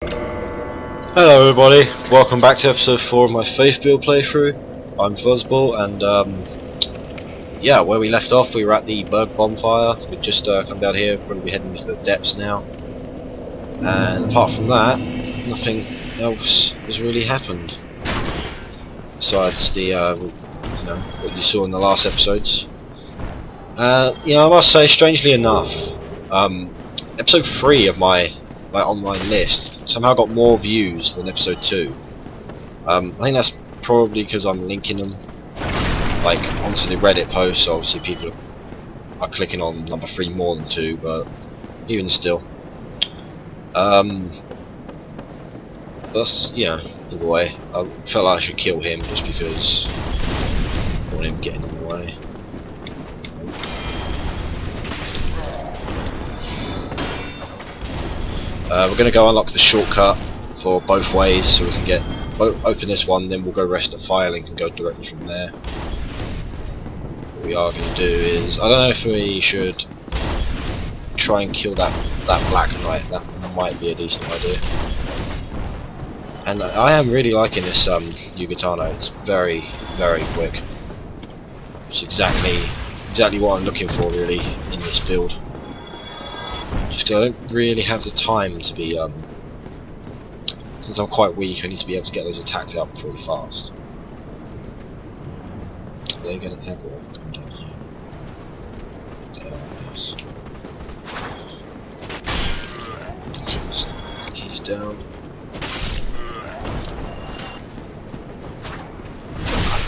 Hello everybody, welcome back to episode 4 of my Faith Build playthrough. I'm Fuzzball and yeah, where we left off we were at the Burg bonfire. We've just come down here, we're going to be heading into the depths now. And apart from that, nothing else has really happened. Besides the, what you saw in the last episodes. I must say, strangely enough, episode 3 of my online list somehow got more views than episode 2. I think that's probably because I'm linking them like onto the Reddit post, so obviously people are clicking on number 3 more than 2, but even still. That's, either way, I felt like I should kill him just because I don't want him getting in the way. We're going to go unlock the shortcut for both ways, so we can open this one, then we'll go rest at Firelink and go directly from there. What we are going to do is, I don't know if we should try and kill that Black Knight. That might be a decent idea. And I am really liking this Yugatano. It's very, very quick. It's exactly what I'm looking for really in this build. Just 'cause I don't really have the time to be, since I'm quite weak, I need to be able to get those attacks out pretty fast. They're going to have one come down here. Yes. Okay, so he's down.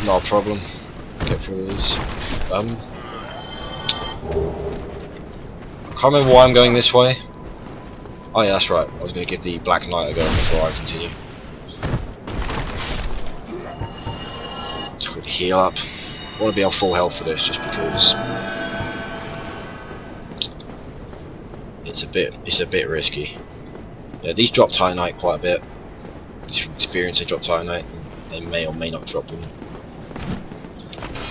Not a problem. Get through these. I can't remember why I'm going this way. Oh yeah, that's right. I was going to give the Black Knight a go before I continue. Just quickly heal up. I want to be on full health for this, just because it's a bit risky. Yeah, these drop Titanite quite a bit. Just from experience, they drop Titanite. They may or may not drop them.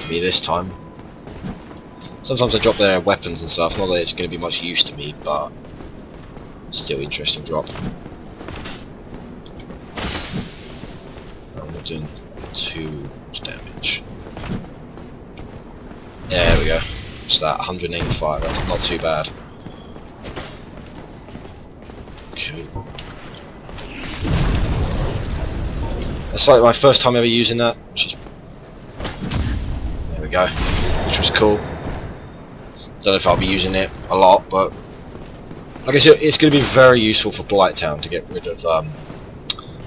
Me this time. Sometimes I drop their weapons and stuff, not that it's going to be much use to me, but still interesting drop. I'm not doing too much damage. Yeah, there we go. What's that? 185, that's not too bad. Okay. That's like my first time ever using that. There we go. Which was cool. Don't know if I'll be using it a lot, but I guess it's going to be very useful for Blighttown to get rid of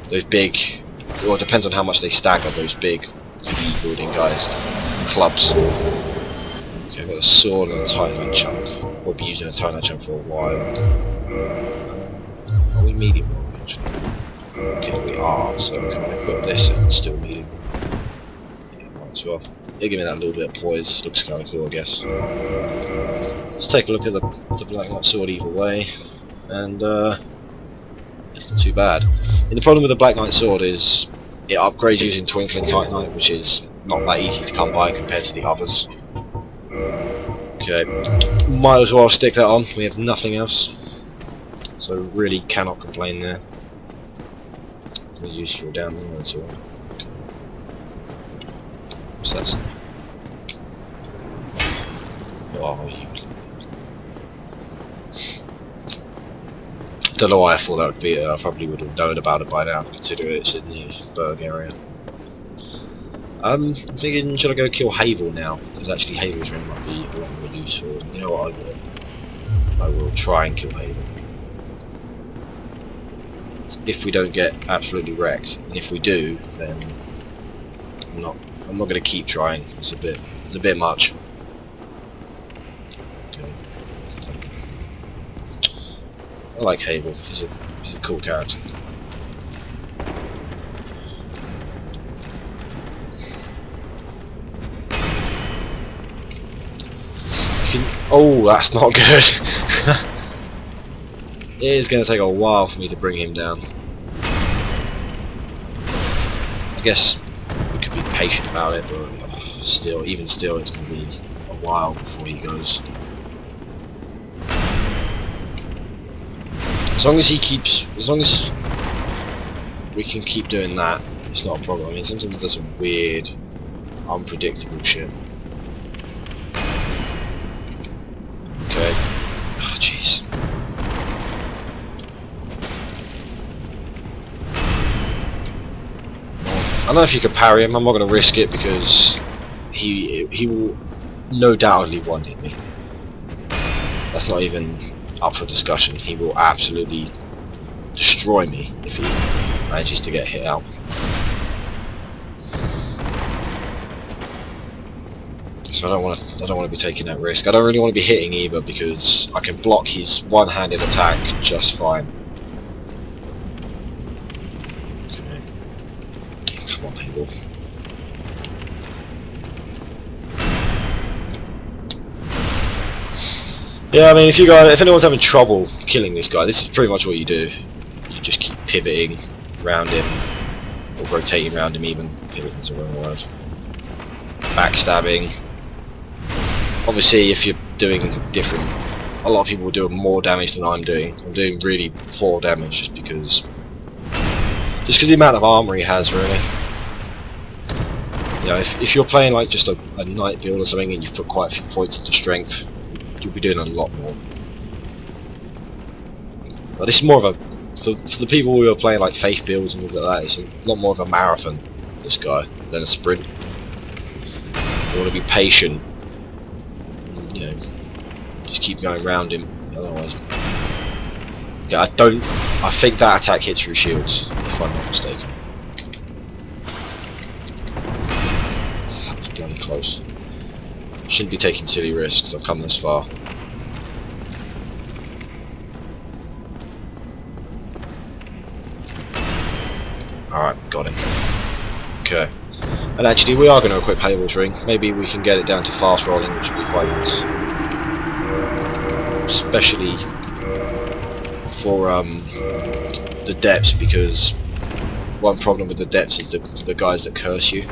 those big, well, it depends on how much they stagger, those big heavy building guys, clubs. Okay, I've got a sword and a Titanite chunk. We'll be using a Titanite chunk for a while. Are we medium range? Okay, we are, so we can equip this and still medium. Yeah, might as well. They give me that little bit of poise, looks kind of cool, I guess. Let's take a look at the Black Knight sword either way, and it's not too bad. And the problem with the Black Knight sword is it upgrades using Twinkling Titanite, which is not that easy to come by compared to the others. Okay, might as well stick that on, we have nothing else, so really cannot complain there. I'm going to use your down there as well. What's that? Oh, you. Don't know why I thought that would be it. I probably would have known about it by now, considering it's in the Burg area. I'm thinking, should I go kill Havel now? Because actually Havel's ring might be a lot more useful. You know what, I will try and kill Havel. If we don't get absolutely wrecked, and if we do, then I'm not going to keep trying. It's a bit much. Okay. I like Havel. He's a cool character. Oh, that's not good. It is going to take a while for me to bring him down. I guess we could be patient about it, but even still, it's going to be a while before he goes. As long as we can keep doing that. It's not a problem. I mean, sometimes there's some weird, unpredictable shit. Okay. Oh, jeez. I don't know if you can parry him. I'm not going to risk it because he will no doubtly one-hit me. That's not even up for discussion. He will absolutely destroy me if he manages to get hit out. So I don't want to be taking that risk. I don't really want to be hitting either because I can block his one-handed attack just fine. Okay. Come on, people. Yeah, I mean, if anyone's having trouble killing this guy, this is pretty much what you do. You just keep pivoting around him, or rotating around him even. Pivoting's the wrong word. Backstabbing. Obviously, if you're doing different, a lot of people are doing more damage than I'm doing. I'm doing really poor damage just because the amount of armor he has, really. You know, if you're playing like just a knight build or something and you've put quite a few points into strength, you'll be doing a lot more. But this is more of a, for the people who are playing like faith builds and things like that, it's a lot more of a marathon, this guy, than a sprint. You want to be patient, and, you know, just keep going around him, otherwise. Yeah, I think that attack hits through shields, if I'm not mistaken. That was bloody close. Shouldn't be taking silly risks, I've come this far. Alright, got him. Okay. And actually we are going to equip Havel's Ring. Maybe we can get it down to fast rolling, which would be quite nice. Especially for the depths, because one problem with the depths is the guys that curse you.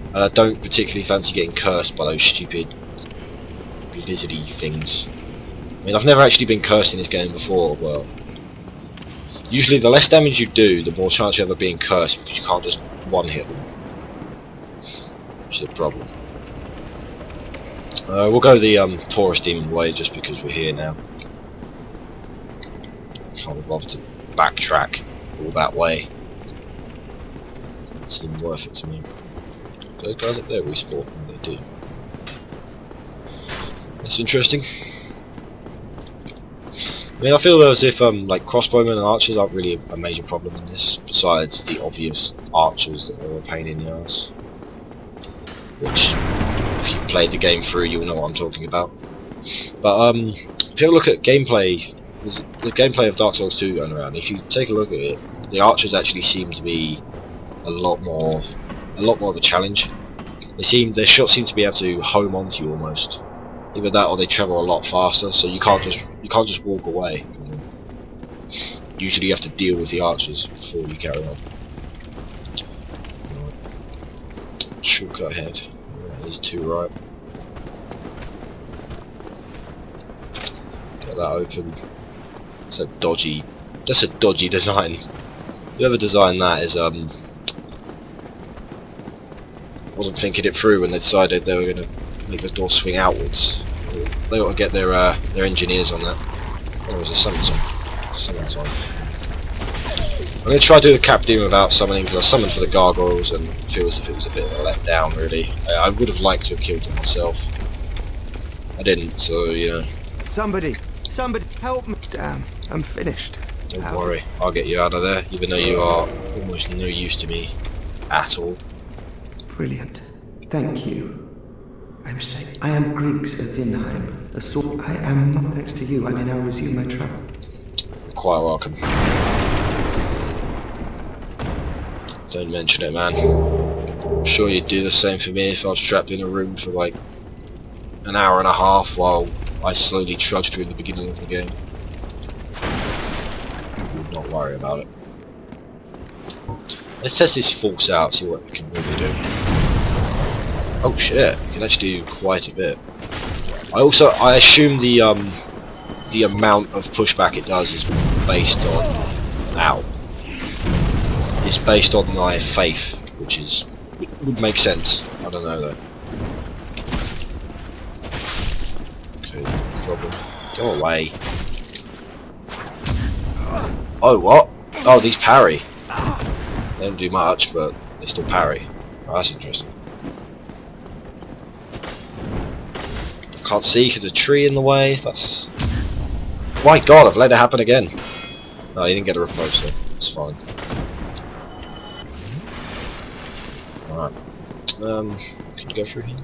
And I don't particularly fancy getting cursed by those stupid lizardy things. I mean, I've never actually been cursed in this game before, but usually the less damage you do, the more chance you have of being cursed, because you can't just one-hit them. Which is a problem. We'll go the Taurus Demon way, just because we're here now. Can't be bothered to backtrack all that way. It's even worth it to me. Those guys up there respawn, and they do. That's interesting. I mean, I feel as if like crossbowmen and archers aren't really a major problem in this, besides the obvious archers that are a pain in the ass. Which, if you played the game through, you'll know what I'm talking about. But if you look at gameplay, there's the gameplay of Dark Souls 2 going around. If you take a look at it, the archers actually seem to be a lot more of a challenge. Their shots seem to be able to home onto you almost. Either that or they travel a lot faster, so you can't just walk away. Usually you have to deal with the archers before you carry on. Shortcut ahead. Yeah, there's two right. Get that open. That's a dodgy design. Whoever designed that is wasn't thinking it through when they decided they were going to make the door swing outwards. They ought to get their engineers on that. Or was it summons on? Summons on. I'm going to try to do the Cap Demon without summoning, because I summoned for the gargoyles and feel as if it was a bit of a letdown, really. I would have liked to have killed them myself. I didn't, so, you know. Somebody help me. Damn, I'm finished. Don't worry, I'll get you out of there, even though you are almost no use to me at all. Brilliant. Thank you. I'm safe. I am Griggs of Vinheim. I am not thanks to you. I may now resume my travel. You're quite welcome. Don't mention it, man. I'm sure you'd do the same for me if I was trapped in a room for like an hour and a half while I slowly trudged through the beginning of the game. I would not worry about it. Let's test this force out, see what we can really do. Oh shit, you can actually do quite a bit. I assume the the amount of pushback it does is based on... Ow. It's based on my faith, which is... would make sense. I don't know though. Okay, no problem. Go away. Oh, what? Oh, these parry. They don't do much, but they still parry. Oh, that's interesting. Can't see because the tree in the way. That's... My god, I've let it happen again. No, you didn't get a reply, so it's fine. Alright. Can you go through here?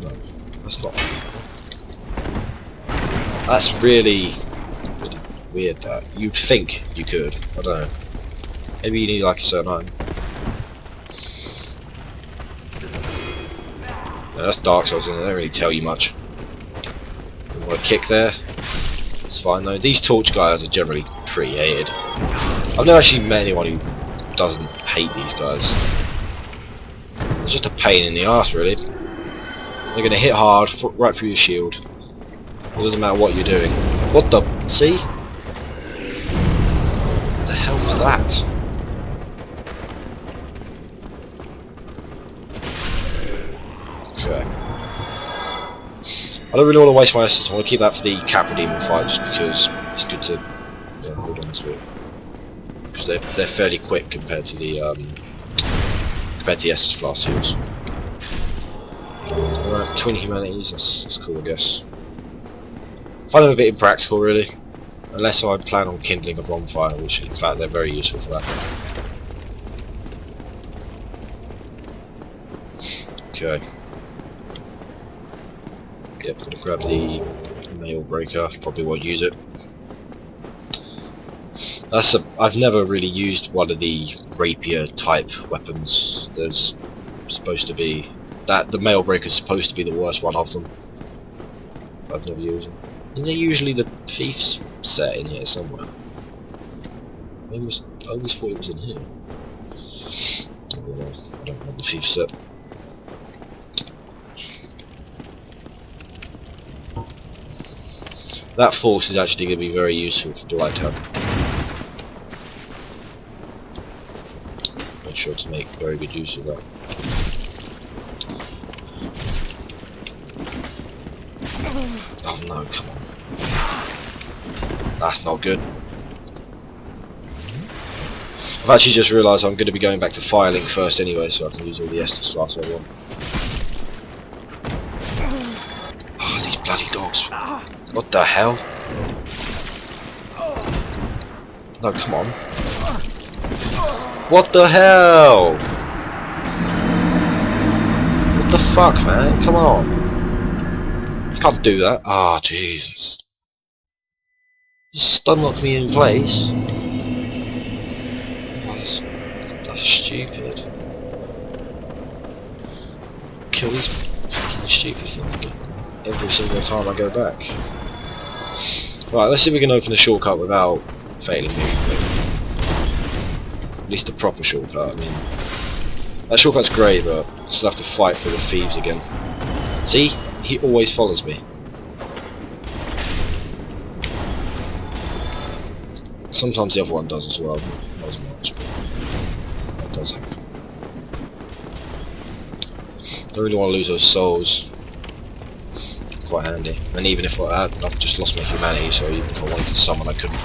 No, that's not... That's really weird that. You'd think you could. I don't know. Maybe you need like a certain item. Yeah, that's Dark Souls and they don't really tell you much. You want a kick there? It's fine though. These torch guys are generally pretty hated. I've never actually met anyone who doesn't hate these guys. It's just a pain in the arse really. They're gonna hit hard, right through your shield. It doesn't matter what you're doing. What the... See? What the hell was that? Okay. I don't really want to waste my essence. I want to keep that for the Capra Demon fight just because it's good to hold on to it. Because they're fairly quick compared to the Estus Flask heals. Alright, 20 humanities, that's cool I guess. I find them a bit impractical really. Unless I plan on kindling a bonfire, which in fact they're very useful for that. Okay. Yep, gonna grab the mail breaker, probably won't use it. I've never really used one of the rapier type weapons. There's supposed to be... the mail breaker is supposed to be the worst one of them. I've never used them. Isn't there usually the thief's set in here somewhere? I always thought it was in here. I don't know the thief's set. That force is actually going to be very useful for the light tower. Make sure to make very good use of that. Oh no, come on. That's not good. I've actually just realised I'm going to be going back to Firelink first anyway, so I can use all the Estus Flasks I want. Oh, these bloody dogs. What the hell? No, come on. What the hell? What the fuck, man? Come on. You can't do that. Ah, oh, Jesus. Just stun lock me in place. Oh, that's stupid. Kill these fucking stupid things again. Every single time I go back. Right, let's see if we can open the shortcut without failing me. At least a proper shortcut. I mean, that shortcut's great, but I still have to fight for the thieves again. See? He always follows me. Sometimes the other one does as well. Not as much, but that does happen. Don't really want to lose those souls. Quite handy. And even if I've just lost my humanity, so even if I wanted to summon, I couldn't.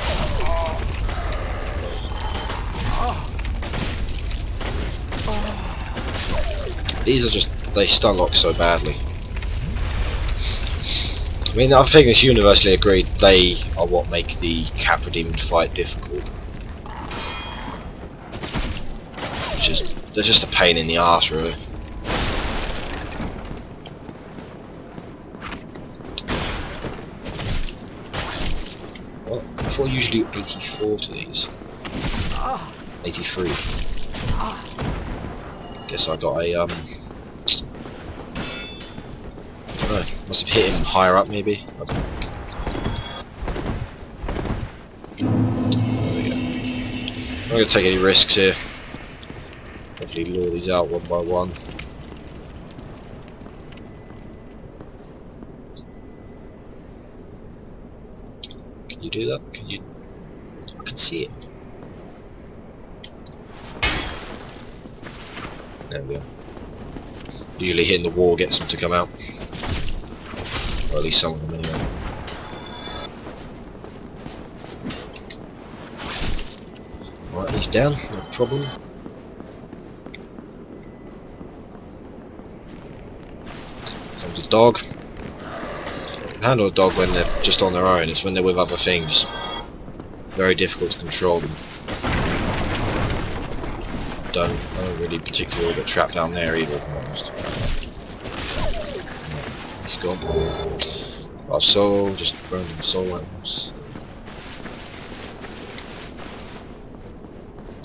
These are just... they stun lock so badly. I mean, I think it's universally agreed they are what make the Capra Demon fight difficult. They're just a pain in the arse, really. What? I thought I usually do 84 to these. 83. Guess I got a I don't know, must have hit him higher up maybe. I don't know. There we go. I'm not going to take any risks here. Hopefully lure these out one by one. Can you do that? Can you? I can see it. There we go. Usually hitting the wall gets them to come out. Or at least some of them anyway. Right, he's down, no problem. Comes a dog. You can handle a dog when they're just on their own, it's when they're with other things. Very difficult to control them. I don't really particularly get trapped down there either, if I'm honest. He's gone. Our soul, just burning soul items.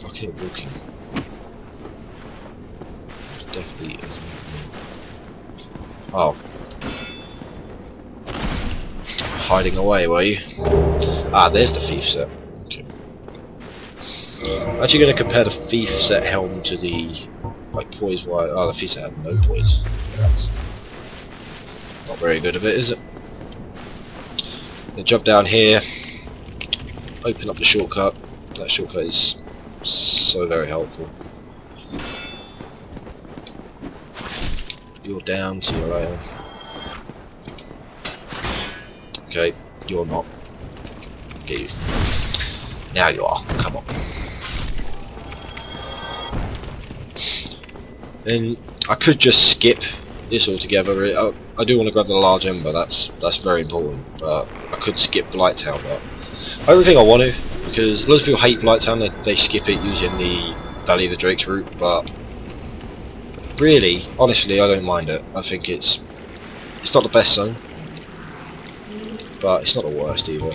Okay, walking. There's definitely isn't. Oh. Hiding away, were you? Ah, there's the thief set. Okay. I'm actually going to compare the thief set helm to the like poise wire. Oh, the thief set had no poise. That's not very good of it, is it? Then jump down here, open up the shortcut. That shortcut is so very helpful. You're down, see you later. Okay, you're not. Get you. Now you are, come on. Then I could just skip this altogether. I do want to grab the large ember, that's very important, but I could skip Blighttown, but I don't think I want to, because lots of people hate Blighttown, they skip it using the Valley of the Drakes route, but really, honestly, I don't mind it. I think it's not the best zone, but it's not the worst either.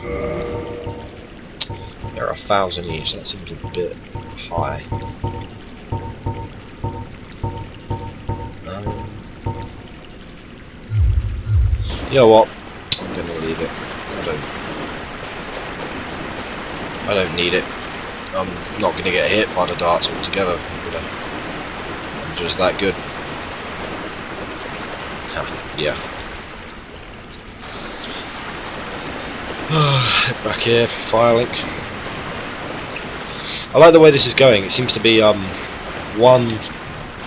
There are 1,000 each, that seems a bit high. You know what? I'm gonna leave it. I don't need it. I'm not gonna get hit by the darts altogether. I'm just that good. Yeah. Back here, Firelink. I like the way this is going. It seems to be one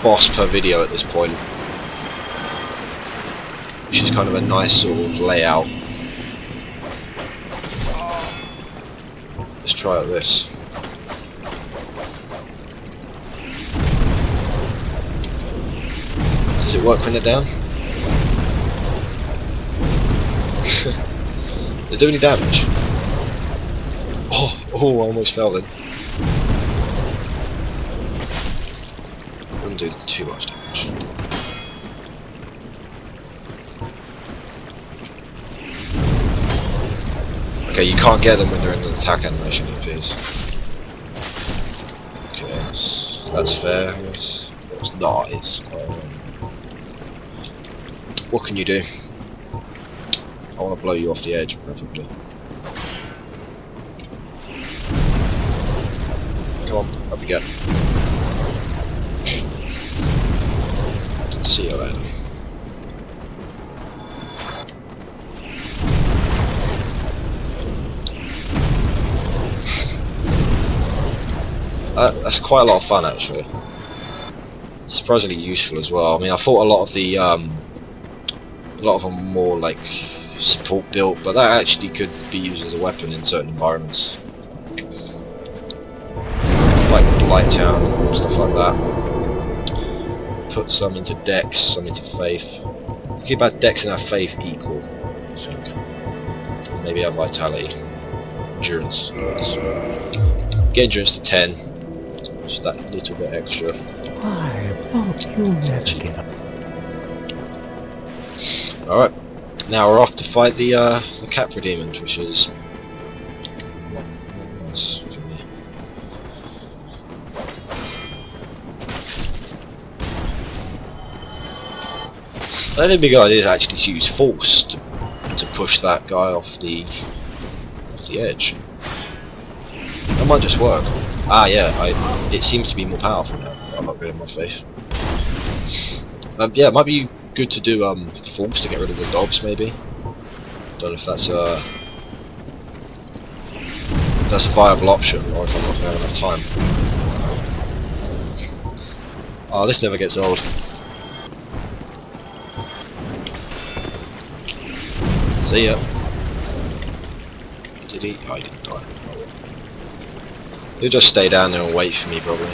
boss per video at this point, which is kind of a nice sort of layout. Let's try out this. Does it work when they're down? They do any damage? Oh, I almost fell then. Wouldn't do too much damage. Okay, you can't get them when they're in an attack animation, it appears. Okay, that's fair, I guess. It's not, it's quite what can you do? I want to blow you off the edge, preferably. Come on, up we go. See you later. That's quite a lot of fun, actually. Surprisingly useful as well. I mean, I thought a lot of them were more like support built, but that actually could be used as a weapon in certain environments, like Blighttown, stuff like that. Put some into Dex, some into Faith. Keep our Dex and our Faith equal, I think. Maybe our Vitality, Endurance. Get Endurance to 10. Just that little bit extra. Why, Bob, you'll never get up. Alright, now we're off to fight the Capra Demons, which is not nice for me. I think the big idea is actually to use force to push that guy off the edge. That might just work. Ah, yeah, it seems to be more powerful now. I'm upgrading my faith. Yeah, it might be good to do force to get rid of the dogs, maybe. Don't know if that's that's a viable option, or if I'm not going to have enough time. Oh, this never gets old. See ya. Did he? Oh, he didn't die. He'll just stay down there and wait for me, probably.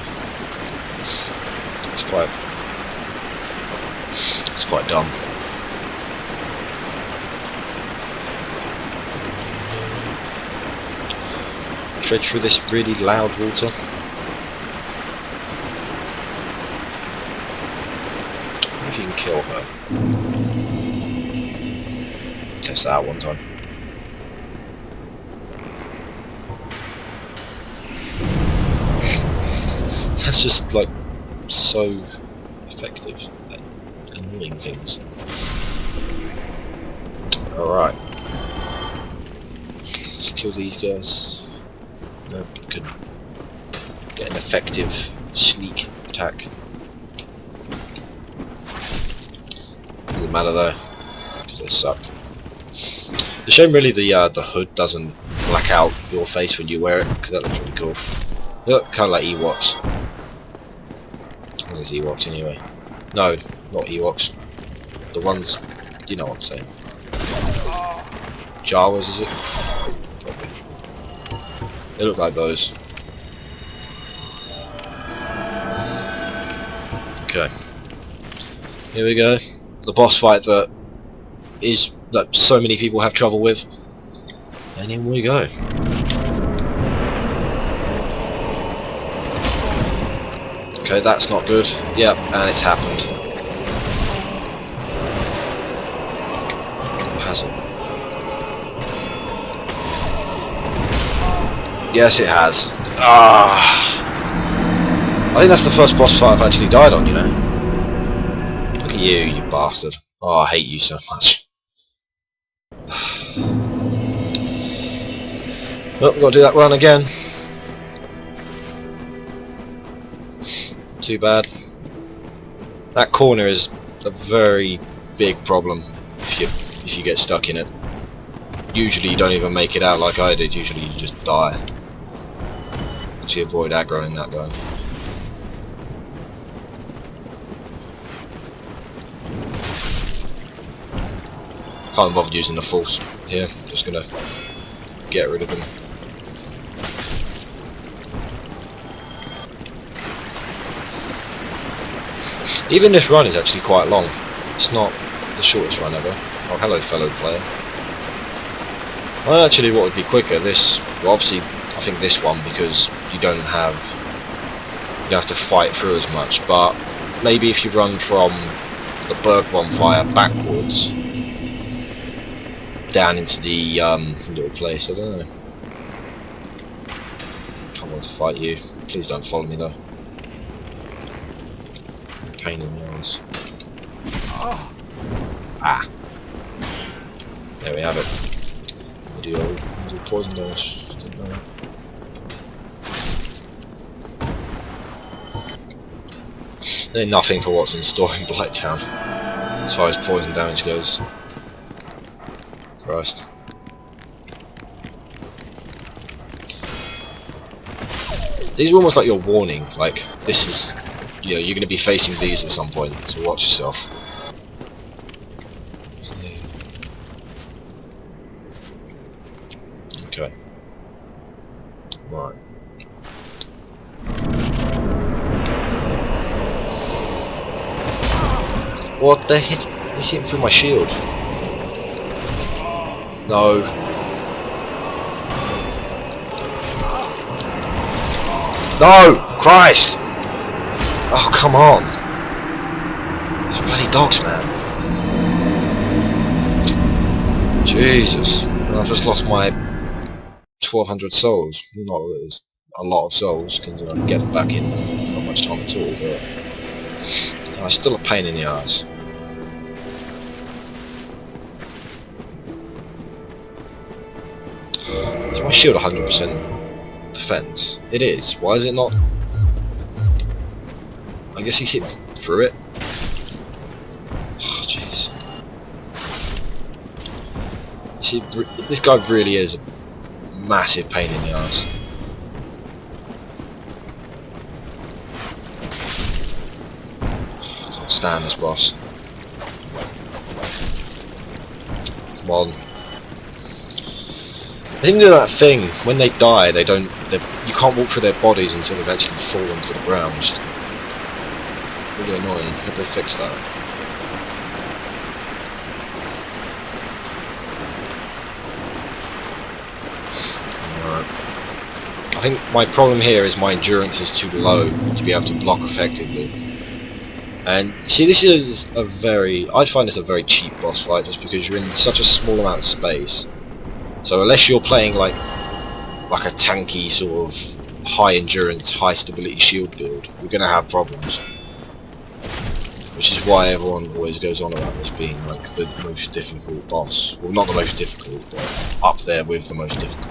It's quite dumb. Tread through this really loud water. I wonder if you can kill her. Test that out one time. That's just like so effective at annoying things. Alright. Let's kill these guys. No, couldn't get an effective, sleek attack. Doesn't matter though, because they suck. It's a shame really the hood doesn't black out your face when you wear it, because that looks really cool. Look, kind of like Ewoks. There's Ewoks anyway. No, not Ewoks. The ones, you know what I'm saying. Jawas, is it? Probably. They look like those. Okay. Here we go. The boss fight that so many people have trouble with. And in we go. Okay, that's not good. Yep, and it's happened. Or has it? Yes, it has. Ah! I think that's the first boss fight I've actually died on, you know? Look at you bastard. Oh, I hate you so much. Well, we've got to do that run again. Too bad. That corner is a very big problem if you get stuck in it. Usually you don't even make it out like I did, usually you just die. So you avoid aggroing that guy. Can't bother using the force here, just gonna get rid of him. Even this run is actually quite long. It's not the shortest run ever. Oh, hello fellow player. Well, actually what would be quicker, well obviously I think this one, because you don't have to fight through as much, but maybe if you run from the Burg bonfire backwards down into the little place, I don't know. Can't wait to fight you. Please don't follow me though. Pain in the ass. Ah! There we have it. Do poison damage. Didn't know that. They're nothing for what's in store in Blighttown as far as poison damage goes. Christ. These are almost like your warning, like this is, you know, you're going to be facing these at some point, so watch yourself. Okay. Right. What the hit? He's hitting through my shield. No. No! Christ! Oh, come on! These bloody dogs, man. Jesus. I've just lost my 1,200 souls. Not that it's a lot of souls, considering I get them back in not much time at all, but still a pain in the ass. Is my shield 100% defense? It is. Why is it not? I guess he's hit through it. Oh, jeez. See, this guy really is a massive pain in the ass. I can't stand this boss. Come on. I think they're that thing, when they die, you can't walk through their bodies until they've actually fallen to the ground. Just really annoying. I hope they fix that. Alright. I think my problem here is my endurance is too low to be able to block effectively. And see, this is I'd find this a very cheap boss fight just because you're in such a small amount of space. So unless you're playing like a tanky sort of high endurance, high stability shield build, you're gonna have problems. Which is why everyone always goes on about this being like the most difficult boss. Well, not the most difficult, but up there with the most difficult.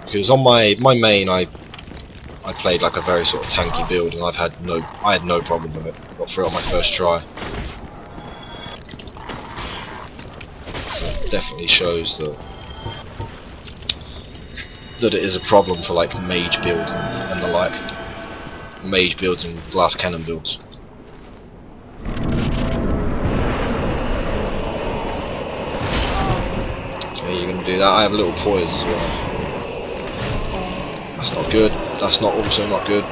Because on my main, I played like a very sort of tanky build, and I had no problem with it. Got through it on my first try. Definitely shows that it is a problem for like mage builds and the like. Mage builds and glass cannon builds. Okay, you're gonna do that. I have a little poise as well. That's not good. That's also not good.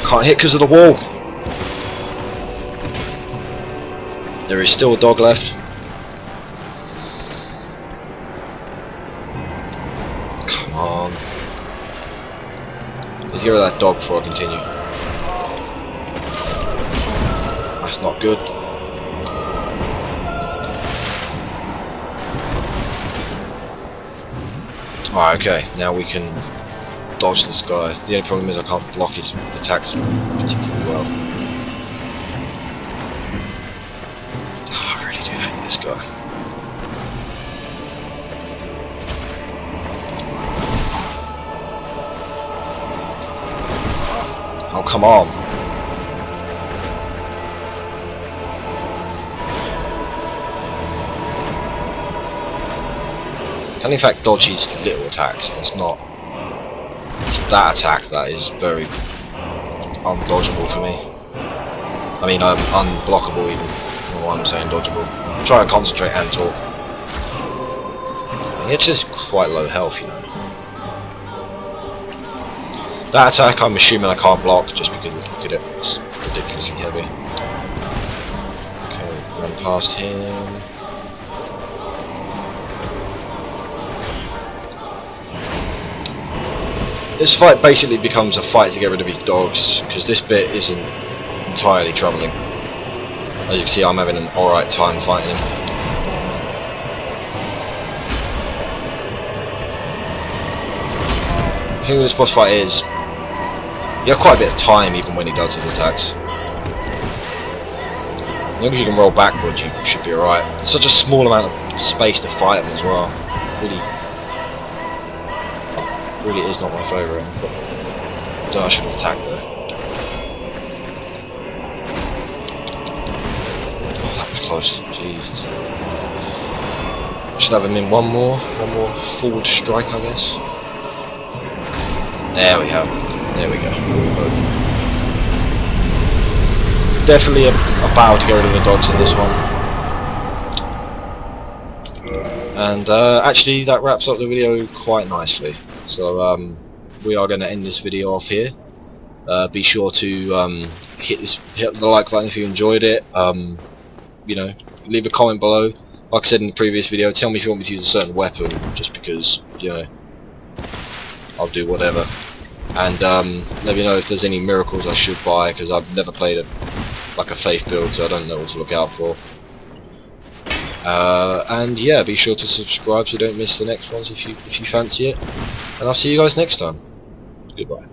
Can't hit because of the wall. There is still a dog left. Come on. Let's get rid of that dog before I continue. That's not good. Alright, okay, now we can dodge this guy. The only problem is I can't block his attacks particularly well. Oh, I really do hate this guy. Oh, come on. Can in fact dodge his little attacks. That's not... It's that attack that is very undodgeable for me. I mean, unblockable even. Or I'm saying dodgeable. I'm trying to concentrate and talk. It's just quite low health, you know. That attack I'm assuming I can't block just because look at it, it's ridiculously heavy. Okay, run past him. This fight basically becomes a fight to get rid of his dogs, because this bit isn't entirely troubling. As you can see, I'm having an alright time fighting him. The thing with this boss fight is, you have quite a bit of time even when he does his attacks. As long as you can roll backwards, you should be alright. It's such a small amount of space to fight him as well. Really is not my favourite. I should have attacked there. Oh, that was close. Jesus. Should have him in one more forward strike, I guess. There we have. There we go. Definitely a battle to get rid of the dogs in this one. And actually, that wraps up the video quite nicely. So we are going to end this video off here. Be sure to hit the like button if you enjoyed it. You know, leave a comment below. Like I said in the previous video, tell me if you want me to use a certain weapon, just because, you know, I'll do whatever. And let me know if there's any miracles I should buy, because I've never played like a faith build, so I don't know what to look out for. And yeah, be sure to subscribe so you don't miss the next ones if you fancy it. And I'll see you guys next time. Goodbye.